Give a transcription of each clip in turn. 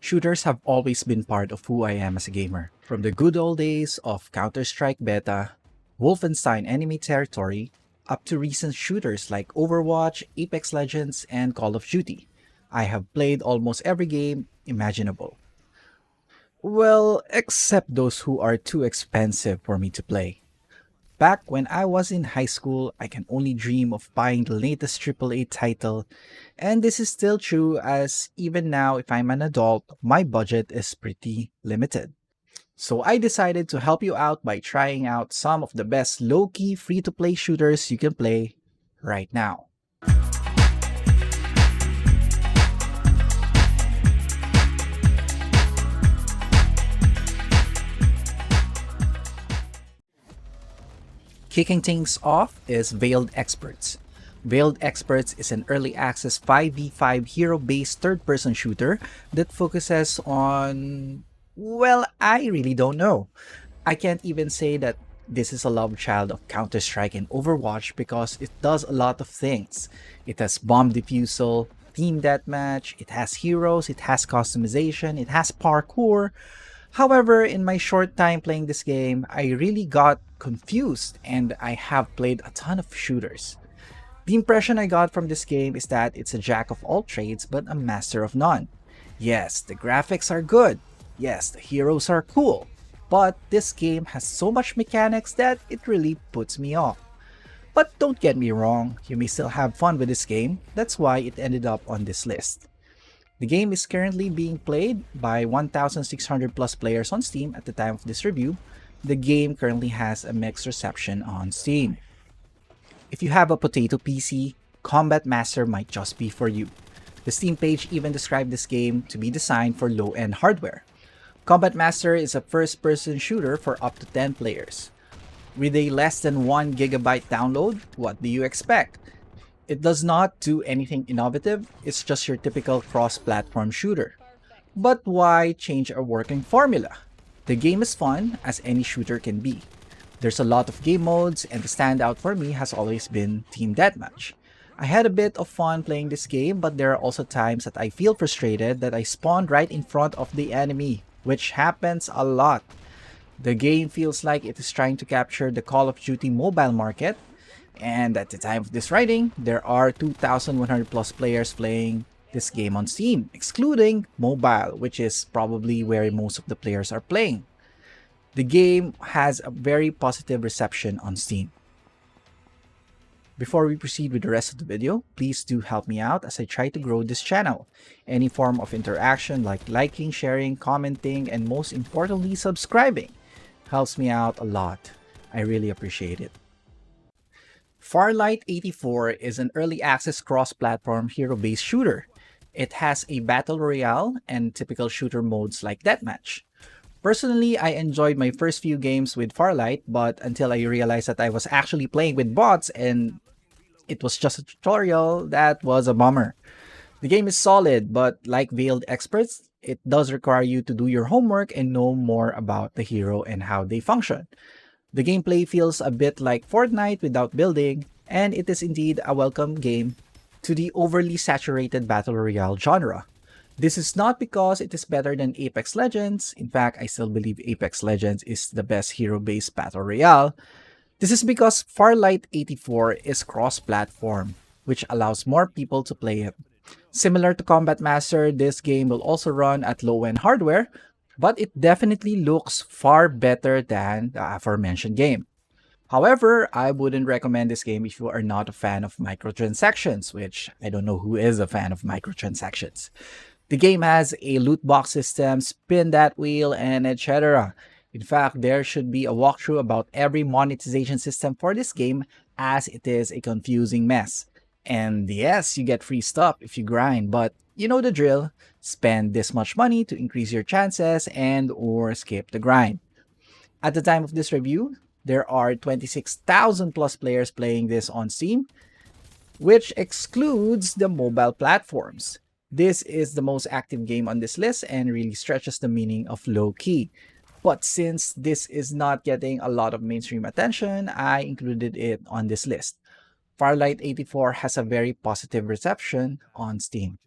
Shooters have always been part of who I am as a gamer. From the good old days of Counter-Strike Beta, Wolfenstein Enemy Territory, up to recent shooters like Overwatch, Apex Legends, and Call of Duty. I have played almost every game imaginable. Well, except those who are too expensive for me to play. Back when I was in high school, I can only dream of buying the latest AAA title, and this is still true as even now, if I'm an adult, my budget is pretty limited. So I decided to help you out by trying out some of the best low-key free-to-play shooters you can play right now. Kicking things off is Veiled Experts. Veiled Experts is an early access 5v5 hero based third person shooter that focuses on. Well, I really don't know. I can't even say that this is a love child of Counter Strike and Overwatch because it does a lot of things. It has bomb defusal, team deathmatch, it has heroes, it has customization, it has parkour. However, in my short time playing this game, I really got confused and I have played a ton of shooters. The impression I got from this game is that it's a jack of all trades but a master of none. Yes, the graphics are good. Yes, the heroes are cool. But this game has so much mechanics that it really puts me off. But don't get me wrong, you may still have fun with this game. That's why it ended up on this list. The game is currently being played by 1,600 plus players on Steam at the time of this review. The game currently has a mixed reception on Steam. If you have a potato PC, Combat Master might just be for you. The Steam page even described this game to be designed for low-end hardware. Combat Master is a first-person shooter for up to 10 players. With a less than 1 gigabyte download, what do you expect? It does not do anything innovative, it's just your typical cross-platform shooter. But why change a working formula? The game is fun, as any shooter can be. There's a lot of game modes, and the standout for me has always been Team Deathmatch. I had a bit of fun playing this game, but there are also times that I feel frustrated that I spawned right in front of the enemy, which happens a lot. The game feels like it is trying to capture the Call of Duty mobile market, and at the time of this writing, there are 2,100 plus players playing this game on Steam, excluding mobile, which is probably where most of the players are playing. The game has a very positive reception on Steam. Before we proceed with the rest of the video, please do help me out as I try to grow this channel. Any form of interaction like liking, sharing, commenting, and most importantly, subscribing helps me out a lot. I really appreciate it. Farlight 84 is an early access cross-platform hero-based shooter. It has a battle royale and typical shooter modes like deathmatch. Personally, I enjoyed my first few games with Farlight, but until I realized that I was actually playing with bots and it was just a tutorial, that was a bummer. The game is solid, but like Veiled Experts, it does require you to do your homework and know more about the hero and how they function. The gameplay feels a bit like Fortnite without building, and it is indeed a welcome game to the overly saturated Battle Royale genre. This is not because it is better than Apex Legends. In fact, I still believe Apex Legends is the best hero-based Battle Royale. This is because Farlight 84 is cross-platform, which allows more people to play it. Similar to Combat Master, this game will also run at low-end hardware, but it definitely looks far better than the aforementioned game. However, I wouldn't recommend this game if you are not a fan of microtransactions, which I don't know who is a fan of microtransactions. The game has a loot box system, spin that wheel, and etc. In fact, there should be a walkthrough about every monetization system for this game as it is a confusing mess. And yes, you get free stuff if you grind, but you know the drill. Spend this much money to increase your chances and or skip the grind. At the time of this review, there are 26,000 plus players playing this on Steam, which excludes the mobile platforms. This is the most active game on this list and really stretches the meaning of low-key. But since this is not getting a lot of mainstream attention, I included it on this list. Farlight 84 has a very positive reception on Steam.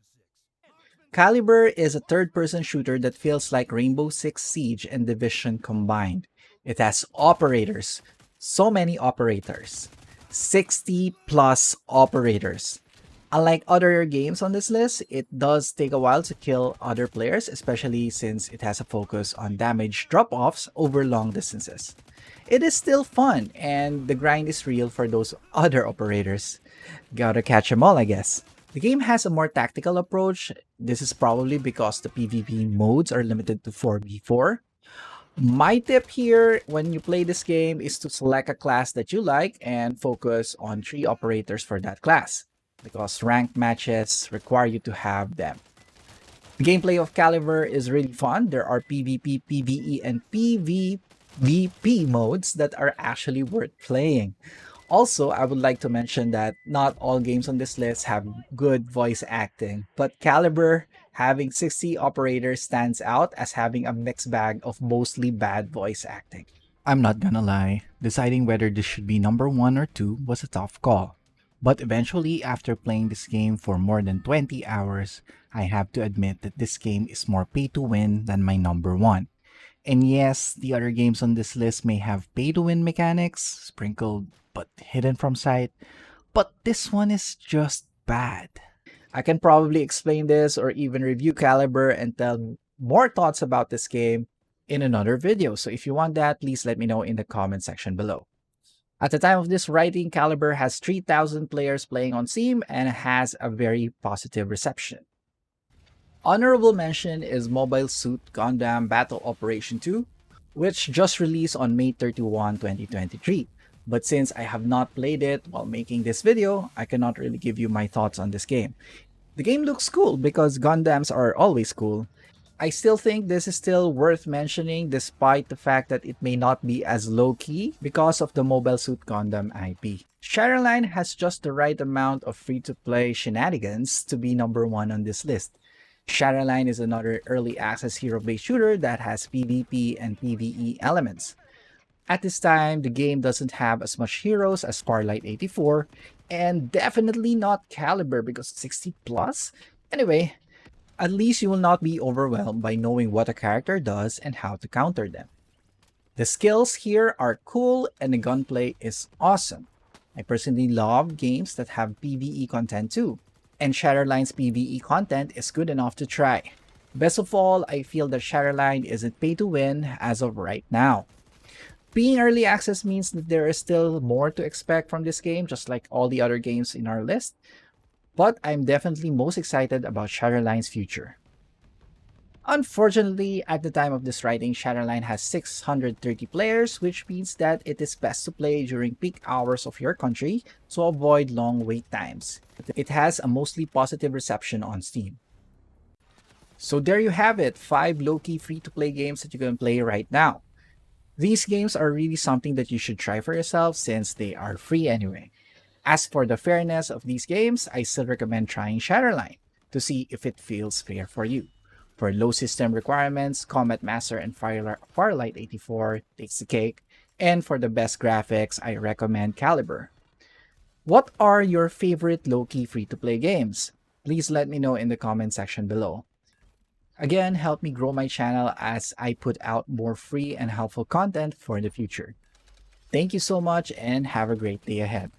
Caliber is a third-person shooter that feels like Rainbow Six Siege and Division combined. It has operators, so many operators, 60 plus operators. Unlike other games on this list, it does take a while to kill other players, especially since it has a focus on damage drop-offs over long distances. It is still fun, and the grind is real for those other operators. Gotta catch them all, I guess. The game has a more tactical approach. This is probably because the PvP modes are limited to 4v4. My tip here when you play this game is to select a class that you like and focus on 3 operators for that class, because ranked matches require you to have them. The gameplay of Caliber is really fun. There are PvP, PvE, and PvVP modes that are actually worth playing. Also, I would like to mention that not all games on this list have good voice acting, but Caliber having 60 operators stands out as having a mixed bag of mostly bad voice acting. I'm not gonna lie, deciding whether this should be number 1 or 2 was a tough call. But eventually, after playing this game for more than 20 hours, I have to admit that this game is more pay to win than my number 1. And yes, the other games on this list may have pay to win mechanics, sprinkled but hidden from sight, but this one is just bad. I can probably explain this or even review Caliber and tell more thoughts about this game in another video. So if you want that, please let me know in the comment section below. At the time of this writing, Caliber has 3,000 players playing on Steam and has a very positive reception. Honorable mention is Mobile Suit Gundam Battle Operation 2, which just released on May 31, 2023. But since I have not played it while making this video, I cannot really give you my thoughts on this game. The game looks cool because Gundams are always cool. I still think this is still worth mentioning despite the fact that it may not be as low-key because of the Mobile Suit Gundam IP. Shatterline has just the right amount of free-to-play shenanigans to be number 1 on this list. Shatterline is another early access hero-based shooter that has PvP and PvE elements. At this time, the game doesn't have as much heroes as Farlight 84, and definitely not Caliber because 60 plus? Anyway, at least you will not be overwhelmed by knowing what a character does and how to counter them. The skills here are cool and the gunplay is awesome. I personally love games that have PvE content too, and Shatterline's PvE content is good enough to try. Best of all, I feel that Shatterline isn't pay to win as of right now. Being early access means that there is still more to expect from this game, just like all the other games in our list. But I'm definitely most excited about Shatterline's future. Unfortunately, at the time of this writing, Shatterline has 630 players, which means that it is best to play during peak hours of your country to avoid long wait times. It has a mostly positive reception on Steam. So there you have it, 5 low-key free-to-play games that you can play right now. These games are really something that you should try for yourself since they are free anyway. As for the fairness of these games, I still recommend trying Shatterline to see if it feels fair for you. For low system requirements, Combat Master and Farlight 84 takes the cake, and for the best graphics, I recommend Caliber. What are your favorite low-key free-to-play games? Please let me know in the comment section below. Again, help me grow my channel as I put out more free and helpful content for the future. Thank you so much and have a great day ahead.